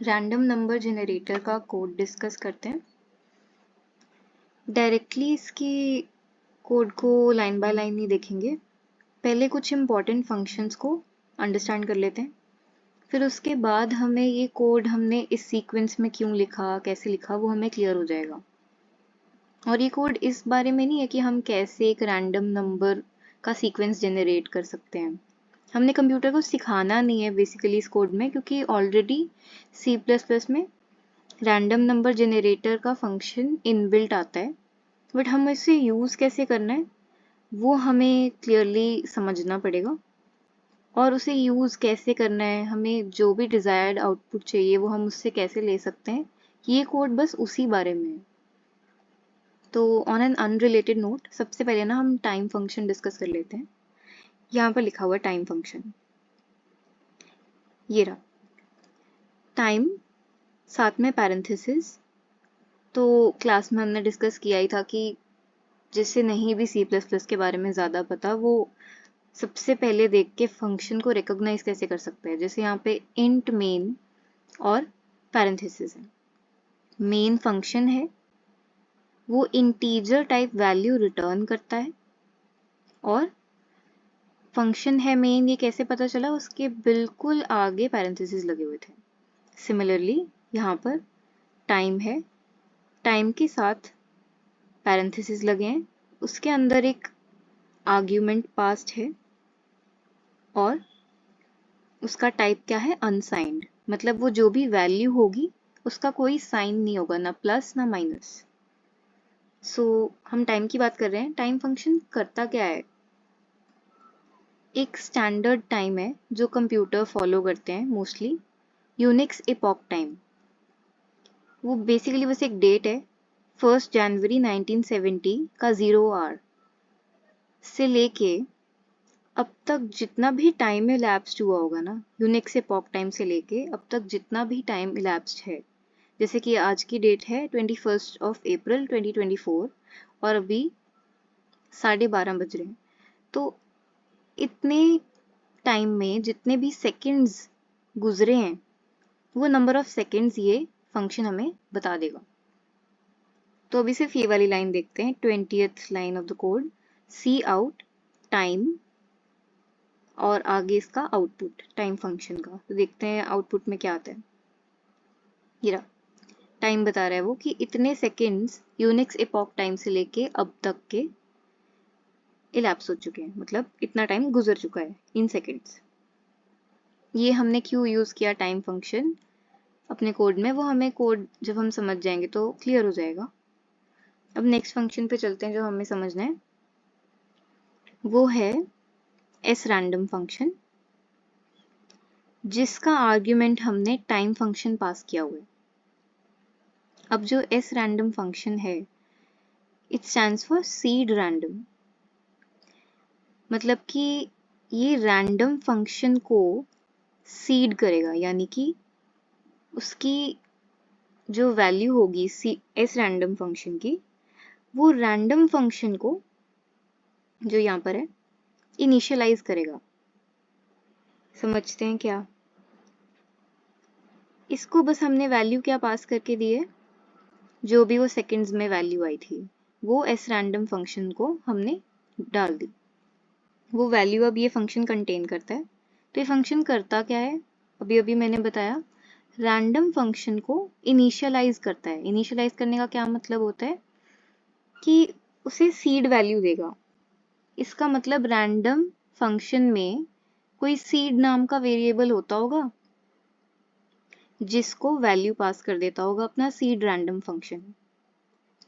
Random number generator का code discuss करते हैं। डायरेक्टली इसकी कोड को लाइन बाय लाइन नहीं देखेंगे। पहले कुछ इम्पॉर्टेंट फंक्शंस को अंडरस्टैंड कर लेते हैं, फिर उसके बाद हमें ये कोड हमने इस सीक्वेंस में क्यों लिखा, कैसे लिखा, वो हमें क्लियर हो जाएगा। और ये कोड इस बारे में नहीं है कि हम कैसे एक रैंडम नंबर का सीक्वेंस जनरेट कर सकते हैं। हमने कंप्यूटर को सिखाना नहीं है बेसिकली इस कोड में, क्योंकि ऑलरेडी C++ में रैंडम नंबर जनरेटर का फंक्शन इनबिल्ट आता है, बट हम इसे यूज़ कैसे करना है वो हमें क्लियरली समझना पड़ेगा। और उसे यूज़ कैसे करना है, हमें जो भी डिज़ायर्ड आउटपुट चाहिए वो हम उससे कैसे ले सकते हैं, ये कोड बस उसी बारे में है। तो ऑन एन अनरिलेटेड नोट, सबसे पहले ना हम टाइम फंक्शन डिस्कस कर लेते हैं। यहाँ पर लिखा हुआ टाइम फंक्शन, ये रहा टाइम, साथ में पैरेंथेसिस। तो क्लास में हमने डिस्कस किया ही था कि जिससे नहीं भी C++ के बारे में ज़्यादा पता, वो सबसे पहले देख के फंक्शन को रिकॉग्नाइज कैसे कर सकते हैं। जैसे यहाँ पे इंट मेन और पैरेंथेसिस है। मेन फंक्शन है, वो इंटीजर टाइप वैल्यू रिटर्न करता है। और फंक्शन है मेन, ये कैसे पता चला, उसके बिल्कुल आगे पैरेंथेसिस लगे हुए थे। सिमिलरली यहाँ पर टाइम है, टाइम के साथ पैरेंथेसिस लगे हैं, उसके अंदर एक आर्ग्यूमेंट पास्ट है और उसका टाइप क्या है, अनसाइंड। मतलब वो जो भी वैल्यू होगी उसका कोई साइन नहीं होगा, ना प्लस ना माइनस। सो हम टाइम की बात कर रहे हैं। टाइम फंक्शन करता क्या है, एक स्टैंडर्ड टाइम है जो कंप्यूटर फॉलो करते हैं मोस्टली, यूनिक्स इपॉक टाइम। वो बेसिकली बस एक डेट है, 1 जनवरी 1970 का 0 आवर से लेके अब तक जितना भी टाइम इलैप्स्ड हुआ होगा ना, यूनिक्स इपॉक टाइम से लेके अब तक जितना भी टाइम इलैप्स्ड है, जैसे कि आज की डेट है 21 अप्रैल 2024 और अभी 12:30 बज रहे हैं। तो इतने टाइम में जितने भी सेकंड्स गुजरे हैं, वो नंबर ऑफ सेकंड्स ये फंक्शन हमें बता देगा। तो अभी सिर्फ ये वाली लाइन देखते हैं, 20th line of the code, C out time और आगे इसका आउटपुट टाइम फंक्शन का। तो देखते हैं आउटपुट में क्या आता है। ये रहा, टाइम बता रहा है वो कि इतने सेकंड्स यूनिक्स इपॉक टाइम से लेके अब तक के इलैप्स हो चुके हैं, मतलब इतना टाइम गुजर चुका है इन सेकंड्स। ये हमने क्यों यूज़ किया टाइम फंक्शन अपने कोड में, वो हमें कोड जब हम समझ जाएंगे तो क्लियर हो जाएगा। अब नेक्स्ट फंक्शन पे चलते हैं जो हमें समझना है, वो है sRandom फंक्शन, जिसका आर्ग्यूमेंट हमने टाइम फंक्शन पास किया हुआ है। अब जो sRandom फंक्शन है, it stands for seed random. मतलब कि ये रैंडम फंक्शन को सीड करेगा, यानी कि उसकी जो वैल्यू होगी sRandom फंक्शन की, वो रैंडम फंक्शन को जो यहाँ पर है इनिशियलाइज करेगा। समझते हैं क्या? इसको बस हमने वैल्यू क्या पास करके दी है, जो भी वो सेकंड्स में वैल्यू आई थी वो sRandom फंक्शन को हमने डाल दी। वो वैल्यू अब ये फंक्शन कंटेन करता है। तो ये फंक्शन करता क्या है, अभी अभी मैंने बताया, रैंडम फंक्शन को इनिशियलाइज करता है। इनिशियलाइज करने का क्या मतलब होता है कि उसे सीड वैल्यू देगा। इसका मतलब रैंडम फंक्शन में कोई सीड नाम का वेरिएबल होता होगा जिसको वैल्यू पास कर देता होगा अपना सीड रैंडम फंक्शन।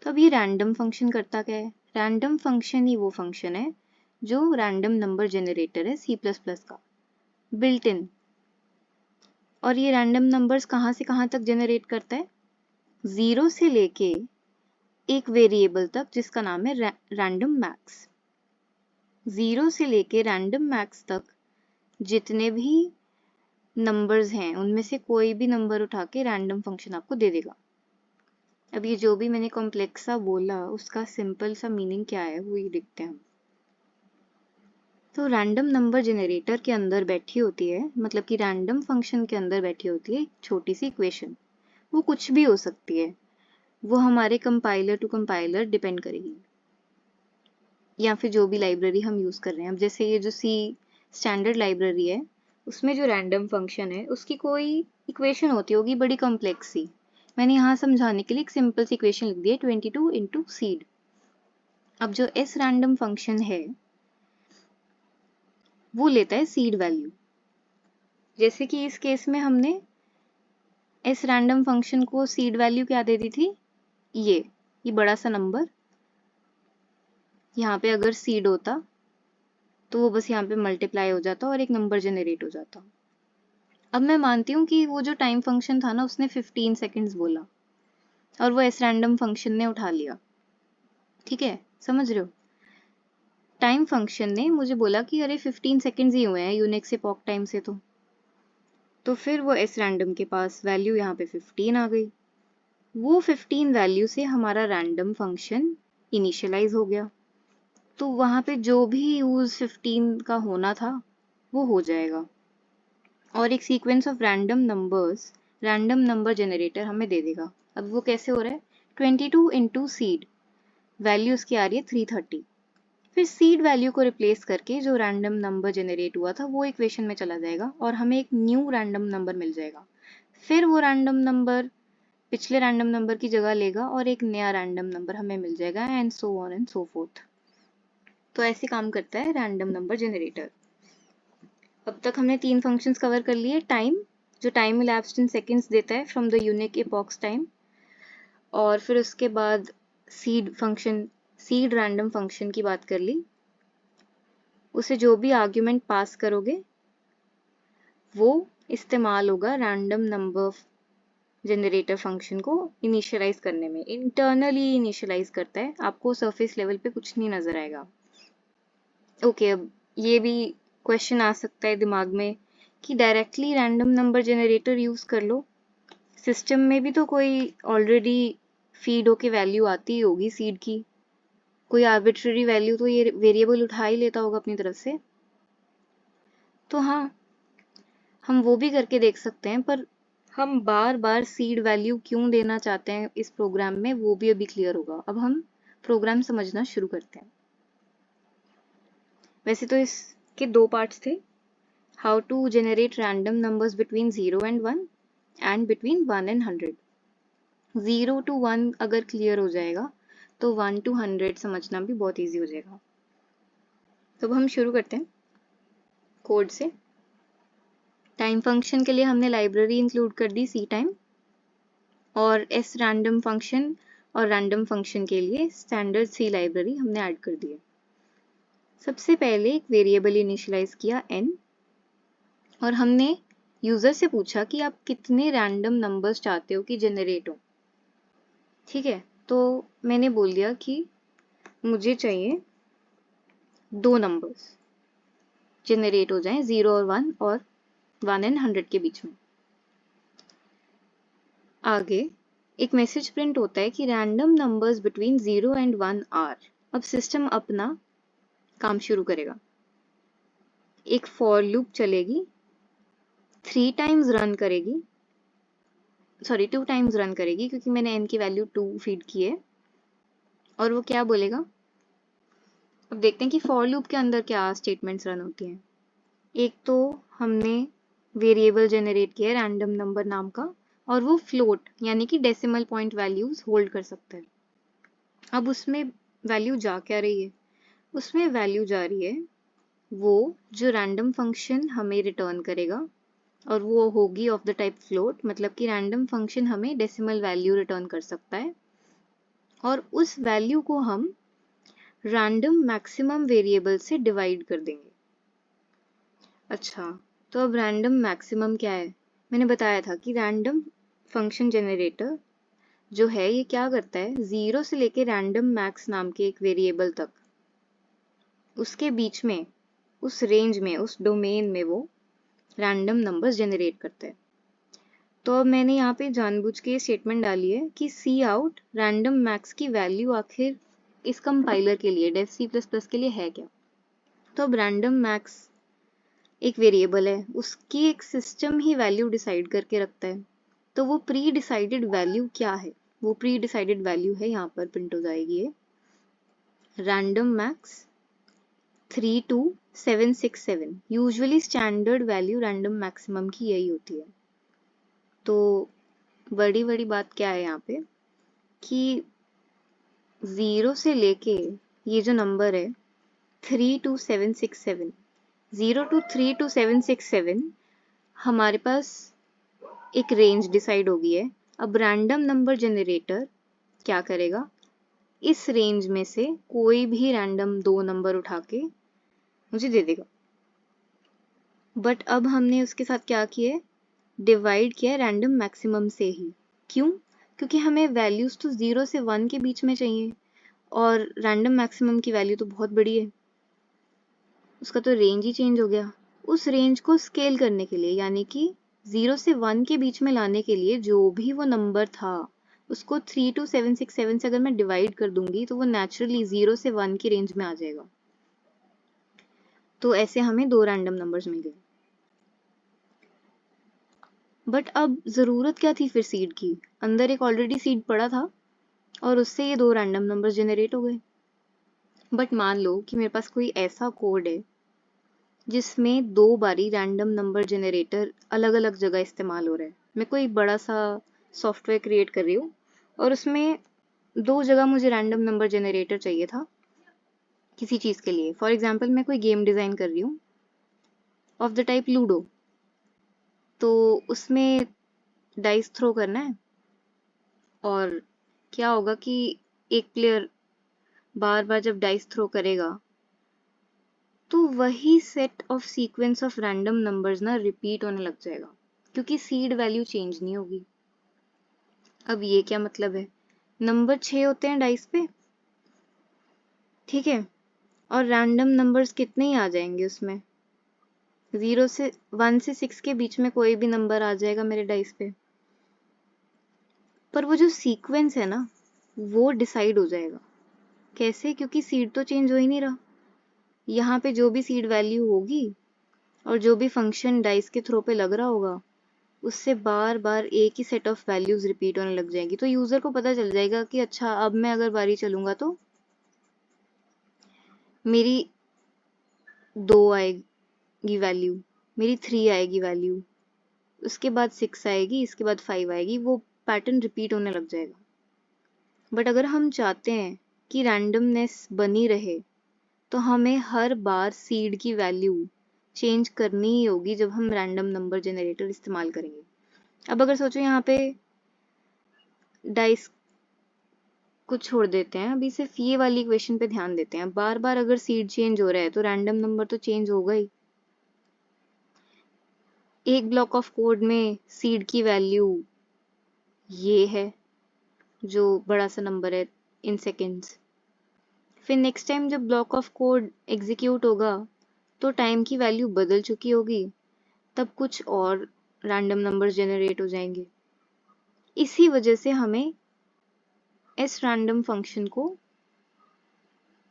तो अब ये रैंडम फंक्शन करता क्या है, रैंडम फंक्शन ही वो फंक्शन है जो रैंडम नंबर जनरेटर है C++ का, बिल्ट इन। और ये रैंडम नंबर्स कहाँ से कहाँ तक जनरेट करता है, 0 से लेके एक वेरिएबल तक जिसका नाम है रैंडम मैक्स। 0 से लेके रैंडम मैक्स तक जितने भी नंबर्स हैं उनमें से कोई भी नंबर उठा के रैंडम फंक्शन आपको दे देगा। अब ये जो भी मैंने कॉम्प्लेक्स सा बोला उसका सिंपल सा मीनिंग क्या है वो ये देखते हैं हम। तो रैंडम नंबर जनरेटर के अंदर बैठी होती है, मतलब कि रैंडम फंक्शन के अंदर बैठी होती है एक छोटी सी इक्वेशन। वो कुछ भी हो सकती है, वो हमारे कंपाइलर टू कंपाइलर डिपेंड करेगी, या फिर जो भी लाइब्रेरी हम यूज़ कर रहे हैं। अब जैसे ये जो सी स्टैंडर्ड लाइब्रेरी है, उसमें जो रैंडम फंक्शन है उसकी कोई इक्वेशन होती होगी बड़ी कॉम्प्लेक्स सी। मैंने यहाँ समझाने के लिए एक सिंपल सी इक्वेशन लिख दी है, 22 इंटू सीड। अब जो एस रैंडम फंक्शन है वो लेता है सीड वैल्यू। जैसे कि इस केस में हमने एस रैंडम फंक्शन को सीड वैल्यू क्या दे दी थी, ये बड़ा सा नंबर। यहाँ पे अगर सीड होता तो वो बस यहाँ पे मल्टीप्लाई हो जाता और एक नंबर जनरेट हो जाता। अब मैं मानती हूँ कि वो जो टाइम फंक्शन था ना, उसने 15 सेकेंड्स बोला और वो एस रैंडम फंक्शन ने उठा लिया। ठीक है, समझ रहे हो? टाइम फंक्शन ने मुझे बोला कि अरे 15 सेकेंड्स ही हुए हैं यूनिक्स एपॉक टाइम से, तो फिर वो एस रैंडम के पास वैल्यू यहाँ पे 15 आ गई। वो 15 वैल्यू से हमारा रैंडम फंक्शन इनिशियलाइज हो गया, तो वहाँ पे जो भी यूज 15 का होना था वो हो जाएगा, और एक sequence of random numbers random number generator हमें दे देगा। अब वो कैसे हो रहा है, 22 इंटू सीड, वैल्यू उसकी आ रही है 330। फिर सीड वैल्यू को रिप्लेस करके जो रैंडम नंबर जनरेट हुआ था वो इक्वेशन में चला जाएगा और हमें एक न्यू रैंडम नंबर मिल जाएगा। फिर वो रैंडम नंबर पिछले रैंडम नंबर की जगह लेगा और एक नया रैंडम नंबर हमें मिल जाएगा, and so on and so fourth. तो ऐसे काम करता है रैंडम नंबर जनरेटर। अब तक हमने 3 फंक्शंस कवर कर लिए। टाइम, जो टाइम इलैप्स्ड इन सेकेंड्स देता है from the unique epochs time, और फिर उसके बाद seed function, seed random function की बात कर ली। उसे जो भी आर्ग्यूमेंट पास करोगे वो इस्तेमाल होगा रैंडम नंबर जनरेटर फंक्शन को इनिशियलाइज करने में। इंटरनली इनिशियलाइज करता है, आपको सरफेस लेवल पे कुछ नहीं नजर आएगा। ओके, अब ये भी क्वेश्चन आ सकता है दिमाग में कि directly random number generator use कर लो, सिस्टम में भी तो कोई ऑलरेडी फीड होके वैल्यू आती ही होगी सीड की, कोई आर्बिट्ररी वैल्यू तो ये वेरिएबल उठा ही लेता होगा अपनी तरफ से। तो हाँ, हम वो भी करके देख सकते हैं, पर हम बार बार सीड वैल्यू क्यों देना चाहते हैं इस प्रोग्राम में वो भी अभी क्लियर होगा। अब हम प्रोग्राम समझना शुरू करते हैं। वैसे तो इसके 2 पार्ट्स थे, how to generate random numbers between 0 and 1 and between 1 and 100। 0 to 1 अगर क्लियर हो जाएगा तो 1 to 100 समझना भी बहुत ईजी हो जाएगा। तो अब हम शुरू करते हैं कोड से। टाइम फंक्शन के लिए हमने लाइब्रेरी इंक्लूड कर दी सी टाइम, और एस रैंडम फंक्शन और रैंडम फंक्शन के लिए स्टैंडर्ड सी लाइब्रेरी हमने ऐड कर दी है। सबसे पहले एक वेरिएबल इनिशियलाइज किया n, और हमने यूजर से पूछा कि आप कितने रैंडम नंबर्स चाहते हो कि जनरेट हो। ठीक है, तो मैंने बोल दिया कि मुझे चाहिए 2 नंबर्स जनरेट हो जाएं, 0 और 1, और 1 एंड 100 के बीच में। आगे एक मैसेज प्रिंट होता है कि random numbers between 0 and 1 are. अब सिस्टम अपना काम शुरू करेगा, एक फॉर लूप चलेगी, 2 टाइम्स रन करेगी, क्योंकि मैंने n की वैल्यू 2 फीड की है। और वो क्या बोलेगा, अब देखते हैं कि फॉर लूप के अंदर क्या स्टेटमेंट्स रन होती हैं। एक तो हमने वेरिएबल जनरेट किया है रैंडम नंबर नाम का, और वो फ्लोट यानी कि डेसिमल पॉइंट वैल्यूज होल्ड कर सकता है। अब उसमें वैल्यू जा क्या रही है, उसमें वैल्यू जा रही है वो जो रैंडम फंक्शन हमें रिटर्न करेगा, और वो होगी ऑफ द टाइप फ्लोट, मतलब कि रैंडम फंक्शन हमें डेसिमल वैल्यू रिटर्न कर सकता है, और उस वैल्यू को हम रैंडम मैक्सिमम वेरिएबल से डिवाइड कर देंगे। अच्छा, तो अब रैंडम मैक्सिमम क्या है, मैंने बताया था कि रैंडम फंक्शन जनरेटर जो है ये क्या करता है, 0 से लेके रैंडम मैक्स नाम के एक वेरिएबल तक, उसके बीच में, उस रेंज में, उस डोमेन में वो रैंडम नंबर्स जनरेट करता है। तो अब मैंने यहाँ पे जानबूझ के स्टेटमेंट डाली है कि सी आउट रैंडम मैक्स की वैल्यू आखिर इस कंपाइलर के लिए, डेव C++ के लिए है क्या। तो अब रैंडम मैक्स एक वेरिएबल है, उसकी एक सिस्टम ही वैल्यू डिसाइड करके रखता है। तो वो प्री डिसाइडेड वैल्यू क्या है? वो प्री डिसाइडेड वैल्यू है, यहाँ पर प्रिंट हो जाएगी ये, random max 32767। Usually standard value random maximum की यही होती है। तो बड़ी बड़ी बात क्या है यहाँ पे कि 0 से लेके ये जो नंबर है 32767, 0 to 32767 हमारे पास एक रेंज डिसाइड हो गई है। अब रैंडम नंबर जनरेटर क्या करेगा, इस रेंज में से कोई भी रैंडम 2 नंबर उठा के मुझे दे देगा। बट अब हमने उसके साथ क्या किया, डिवाइड किया रैंडम मैक्सिमम से ही। क्यों? क्योंकि हमें वैल्यूज तो 0 से 1 के बीच में चाहिए और रैंडम मैक्सिमम की वैल्यू तो बहुत बड़ी है, उसका तो रेंज ही चेंज हो गया। उस रेंज को स्केल करने के लिए, यानी कि 0 से 1 के बीच में लाने के लिए, जो भी वो नंबर था उसको 32767 से अगर मैं डिवाइड कर दूंगी तो वो नेचुरली 0 से 1 की रेंज में आ जाएगा। तो ऐसे हमें 2 रैंडम नंबर्स मिल गए। बट अब जरूरत क्या थी फिर सीड की? अंदर एक ऑलरेडी सीड पड़ा था और उससे ये 2 रैंडम नंबर्स जनरेट हो गए। बट मान लो कि मेरे पास कोई ऐसा कोड है जिसमें 2 बारी रैंडम नंबर जनरेटर अलग अलग जगह इस्तेमाल हो रहा है। मैं कोई बड़ा सा सॉफ्टवेयर क्रिएट कर रही हूँ और उसमें 2 जगह मुझे रैंडम नंबर जनरेटर चाहिए था किसी चीज़ के लिए। फॉर एग्जाम्पल मैं कोई गेम डिज़ाइन कर रही हूँ ऑफ द टाइप लूडो, तो उसमें डाइस थ्रो करना है और क्या होगा कि एक प्लेयर बार बार जब डाइस थ्रो करेगा तो वही set of sequence of random numbers ना रिपीट होने लग जाएगा, क्योंकि सीड वैल्यू चेंज नहीं होगी। अब ये क्या मतलब है, नंबर 6 होते हैं डाइस पे, ठीक है, और रैंडम नंबर्स कितने ही आ जाएंगे उसमें, 0 से 1 से 6 के बीच में कोई भी नंबर आ जाएगा मेरे डाइस पे। पर वो जो सीक्वेंस है ना वो डिसाइड हो जाएगा। कैसे? क्योंकि सीड तो चेंज हो ही नहीं रहा। यहाँ पे जो भी सीड वैल्यू होगी और जो भी फंक्शन डाइस के थ्रो पे लग रहा होगा उससे बार बार एक ही सेट ऑफ वैल्यूज रिपीट होने लग जाएगी। तो यूजर को पता चल जाएगा कि अच्छा अब मैं अगर बारी चलूंगा तो मेरी 2 आएगी वैल्यू, मेरी 3 आएगी वैल्यू, उसके बाद 6 आएगी, इसके बाद 5 आएगी, वो पैटर्न रिपीट होने लग जाएगा। बट अगर हम चाहते हैं कि रैंडमनेस बनी रहे तो हमें हर बार सीड की वैल्यू चेंज करनी ही होगी जब हम रैंडम नंबर जनरेटर इस्तेमाल करेंगे। अब अगर सोचो यहाँ पे डाइस को छोड़ देते हैं, अभी सिर्फ ये वाली इक्वेशन पे ध्यान देते हैं। बार बार अगर सीड चेंज हो रहा है तो रैंडम नंबर तो चेंज होगा ही। एक ब्लॉक ऑफ कोड में सीड की वैल्यू ये है जो बड़ा सा नंबर है इन सेकेंड्स। फिर नेक्स्ट टाइम जब ब्लॉक ऑफ कोड एग्जीक्यूट होगा तो टाइम की वैल्यू बदल चुकी होगी, तब कुछ और रैंडम नंबर्स जनरेट हो जाएंगे। इसी वजह से हमें एस रैंडम फंक्शन को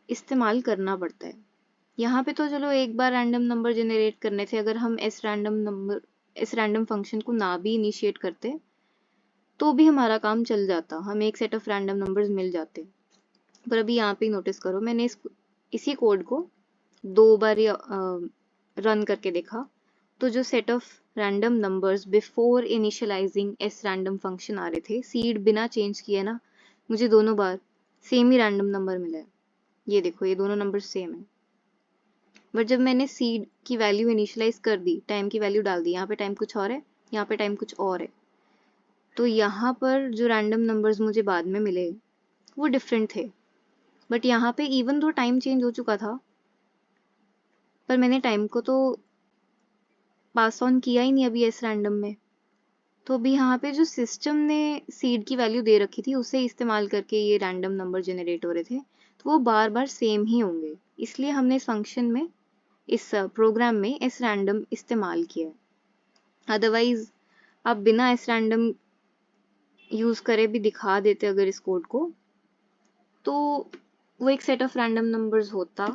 इस्तेमाल करना पड़ता है। यहाँ पे तो चलो एक बार रैंडम नंबर जनरेट करने थे, अगर हम एस रैंडम फंक्शन को ना भी इनिशिएट करते तो भी हमारा काम चल जाता, हमें एक सेट ऑफ रैंडम नंबर्स मिल जाते। पर अभी यहाँ पे नोटिस करो, मैंने इसी कोड को 2 बार रन करके देखा तो जो set of random numbers before initializing S random function आ रहे थे, सीड बिना चेंज किए ना, मुझे दोनों बार सेम ही रैंडम नंबर मिला है। ये देखो, ये दोनों नंबर सेम है। बट जब मैंने सीड की वैल्यू इनिशियलाइज कर दी, टाइम की वैल्यू डाल दी, यहाँ पे टाइम कुछ और है, यहाँ पे टाइम कुछ और है, तो यहाँ पर जो रैंडम नंबर्स मुझे बाद में मिले वो डिफरेंट थे। बट यहाँ पे इवन दो टाइम चेंज हो चुका था पर मैंने टाइम को तो पास ऑन किया ही नहीं अभी इस रैंडम में। तो अभी यहाँ पे जो सिस्टम ने सीड की वैल्यू दे रखी थी उसे इस्तेमाल करके ये रैंडम नंबर जनरेट हो रहे थे, तो वो बार बार सेम ही होंगे, इसलिए हमने इस फंक्शन में, इस प्रोग्राम में इस रैंडम इस्तेमाल किया है। अदरवाइज आप बिना इस रैंडम यूज करे भी दिखा देते अगर इस कोड को, तो वो एक सेट ऑफ रैंडम नंबर्स होता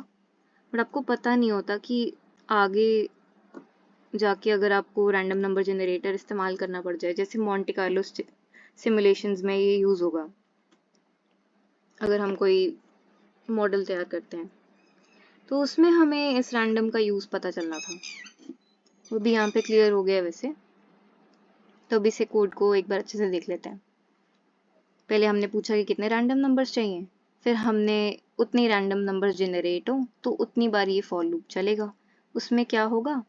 बट आपको पता नहीं होता कि आगे जाके अगर आपको रैंडम नंबर जनरेटर इस्तेमाल करना पड़ जाए, जैसे मॉन्टे कार्लो सिमुलेशंस में ये यूज़ होगा अगर हम कोई मॉडल तैयार करते हैं, तो उसमें हमें इस रैंडम का यूज़ पता चलना था। वो भी यहाँ पे क्लियर हो गया वैसे। तो अब इसे कोड को एक बार अच्छे से देख लेते हैं। पहले हमने पूछा कि कितने रैंडम नंबर्स चाहिए, फिर हमने उतनी रैंडम नंबर्स जनरेट हो तो उतनी बार ये फॉर लूप चलेगा। उसमें क्या होगा,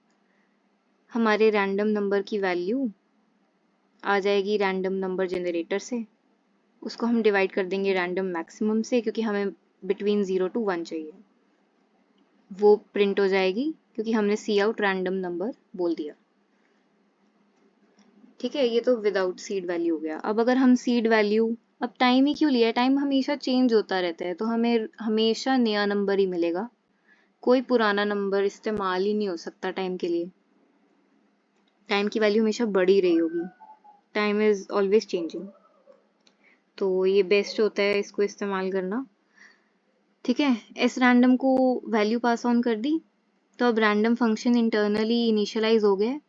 हमारे रैंडम नंबर की वैल्यू आ जाएगी रैंडम नंबर जनरेटर से, उसको हम डिवाइड कर देंगे रैंडम मैक्सिमम से, क्योंकि हमें बिटवीन 0 to 1 चाहिए। वो प्रिंट हो जाएगी क्योंकि हमने सी आउट रैंडम नंबर बोल दिया। ठीक है, ये तो विदाउट सीड वैल्यू हो गया। अब अगर हम सीड वैल्यू, अब टाइम ही क्यों लिया, टाइम हमेशा चेंज होता रहता है, तो हमें हमेशा नया नंबर ही मिलेगा, कोई पुराना नंबर इस्तेमाल ही नहीं हो सकता टाइम के लिए। टाइम की वैल्यू हमेशा बढ़ ही रही होगी, टाइम इज ऑलवेज चेंजिंग। तो ये बेस्ट होता है इसको इस्तेमाल करना। ठीक है, इस रैंडम को वैल्यू पास ऑन कर दी, तो अब रैंडम फंक्शन इंटरनली इनिशियलाइज हो गया,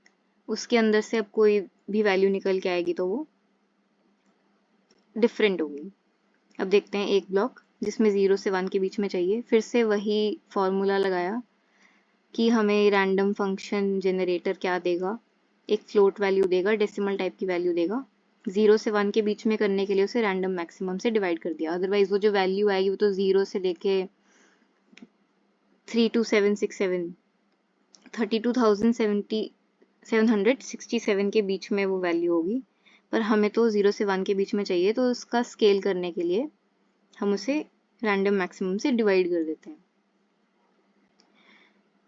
उसके अंदर से अब कोई भी वैल्यू निकल के आएगी तो वो डिफरेंट होगी। अब देखते हैं एक ब्लॉक जिसमें 0 से 1 के बीच में चाहिए। फिर से वही फॉर्मूला लगाया कि हमें रैंडम फंक्शन जनरेटर क्या देगा, एक फ्लोट वैल्यू देगा, डेसिमल टाइप की वैल्यू देगा। 0 से 1 के बीच में करने के लिए उसे रैंडम मैक्सिमम से डिवाइड कर दिया, अदरवाइज वो जो वैल्यू आएगी वो तो 0 से लेके 32767 32,767 के बीच में वो वैल्यू होगी। पर हमें तो 0 से 1 के बीच में चाहिए, तो उसका स्केल करने के लिए हम उसे रैंडम मैक्सिमम से डिवाइड कर देते हैं।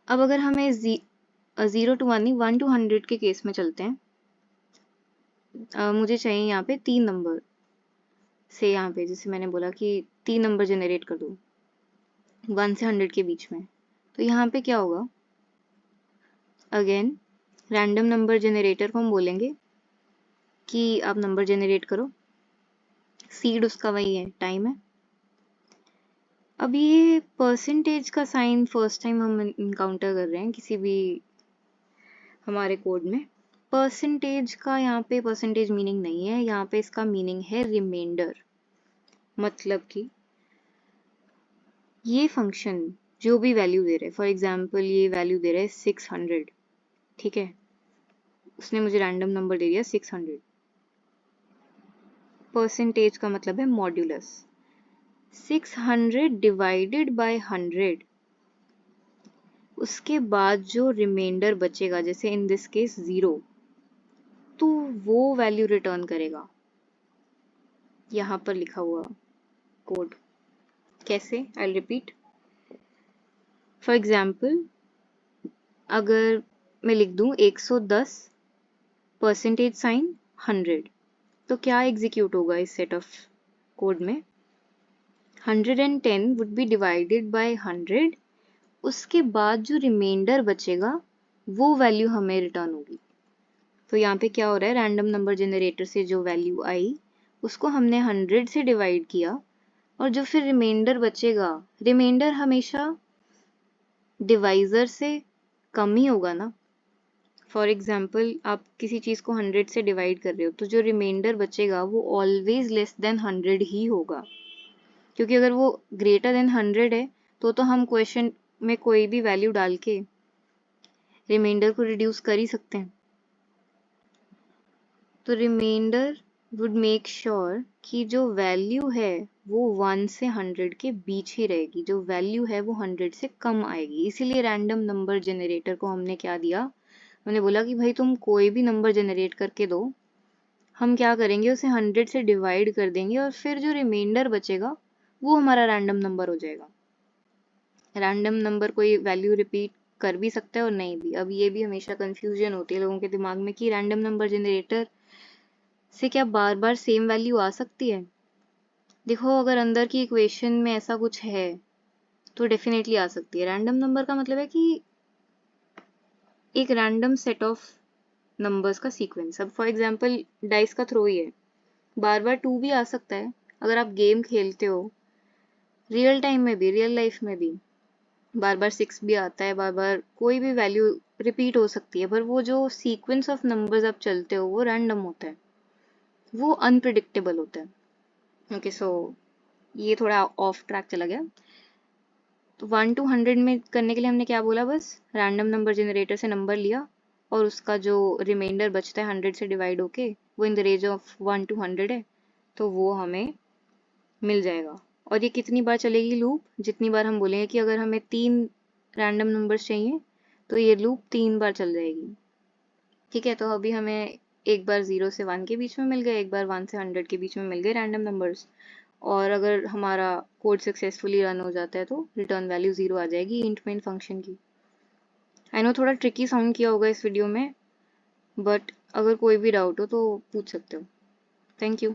अब अगर हमें 0 to 1 नहीं, 1 to 100 के केस में चलते हैं। मुझे चाहिए यहाँ पे 3 नंबर से, यहाँ पे जैसे मैंने बोला कि 3 नंबर जनरेट कर दो 1 से 100 के बीच में। तो यहाँ पे क्या होगा, अगेन रैंडम नंबर जनरेटर को हम बोलेंगे कि आप नंबर जनरेट करो, सीड उसका वही है, टाइम है। अब ये परसेंटेज का साइन फर्स्ट टाइम हम इनकाउंटर कर रहे हैं किसी भी हमारे कोड में। परसेंटेज का यहाँ पे परसेंटेज मीनिंग नहीं है, यहाँ पे इसका मीनिंग है रिमाइंडर। मतलब कि ये फंक्शन जो भी वैल्यू दे रहा है, फॉर एग्जांपल ये वैल्यू दे रहा है 600, ठीक है, उसने मुझे रैंडम नंबर दे दिया 600। परसेंटेज का मतलब है मॉड्यूलस, 600 डिवाइडेड बाय 100, उसके बाद जो रिमाइंडर बचेगा, जैसे इन दिस केस 0, तो वो वैल्यू रिटर्न करेगा। यहाँ पर लिखा हुआ कोड कैसे, आई रिपीट। फॉर एग्जाम्पल अगर मैं लिख दूं 110 परसेंटेज साइन 100, तो क्या एग्जीक्यूट होगा इस सेट ऑफ कोड में, 110 वुड बी डिवाइडेड बाय 100, उसके बाद जो रिमाइंडर बचेगा वो वैल्यू हमें रिटर्न होगी। तो यहाँ पे क्या हो रहा है, रैंडम नंबर जनरेटर से जो वैल्यू आई उसको हमने 100 से डिवाइड किया, और जो फिर रिमाइंडर बचेगा, रिमाइंडर हमेशा डिवाइजर से कम ही होगा ना। फॉर एग्जाम्पल आप किसी चीज़ को 100 से डिवाइड कर रहे हो, तो जो रिमाइंडर बचेगा वो ऑलवेज लेस देन 100 ही होगा, क्योंकि अगर वो ग्रेटर देन 100 है तो हम क्वेश्चन में कोई भी वैल्यू डाल के रिमाइंडर को रिड्यूस कर ही सकते हैं। तो रिमाइंडर वुड मेक श्योर कि जो वैल्यू है वो 1 से 100 के बीच ही रहेगी, जो वैल्यू है वो 100 से कम आएगी। इसीलिए रैंडम नंबर जनरेटर को हमने क्या दिया, हमने बोला कि भाई तुम कोई भी नंबर जनरेट करके दो, हम क्या करेंगे उसे 100 से डिवाइड कर देंगे, और फिर जो रिमाइंडर बचेगा वो हमारा रैंडम नंबर हो जाएगा। रैंडम नंबर कोई वैल्यू रिपीट कर भी सकता है और नहीं भी। अब ये भी हमेशा कंफ्यूजन होती है लोगों के दिमाग में कि रैंडम नंबर जनरेटर से क्या बार बार सेम वैल्यू आ सकती है। देखो, अगर अंदर की इक्वेशन में ऐसा कुछ है तो डेफिनेटली आ सकती है। रैंडम नंबर का मतलब है कि एक रैंडम सेट ऑफ नंबर्स का सीक्वेंस। अब फॉर एग्जांपल डाइस का थ्रो ही है, बार बार 2 भी आ सकता है अगर आप गेम खेलते हो, रियल टाइम में भी, रियल लाइफ में भी। बार बार 6 भी आता है, बार बार कोई भी वैल्यू रिपीट हो सकती है, पर वो जो सीक्वेंस ऑफ नंबर्स आप चलते हो वो रैंडम होता है, वो अनप्रिडिक्टेबल होता है। ओके सो ये थोड़ा ऑफ ट्रैक चला गया। तो 1 to 100 में करने के लिए हमने क्या बोला, बस रैंडम नंबर जनरेटर से नंबर लिया और उसका जो रिमाइंडर बचता है 100 से डिवाइड होके वो in the range of 1 to 100 है, तो वो हमें मिल जाएगा। और ये कितनी बार चलेगी लूप, जितनी बार हम बोलेंगे कि अगर हमें 3 रैंडम नंबर्स चाहिए तो ये लूप 3 बार चल जाएगी। ठीक है, तो अभी हमें एक बार 0 से 1 के बीच में मिल गए, एक बार 1 से 100 के बीच में मिल गए रैंडम नंबर्स। और अगर हमारा कोड सक्सेसफुली रन हो जाता है तो रिटर्न वैल्यू 0 आ जाएगी इंट मेन फंक्शन की। आई नो थोड़ा ट्रिकी साउंड किया होगा इस वीडियो में, बट अगर कोई भी डाउट हो तो पूछ सकते हो। Thank you.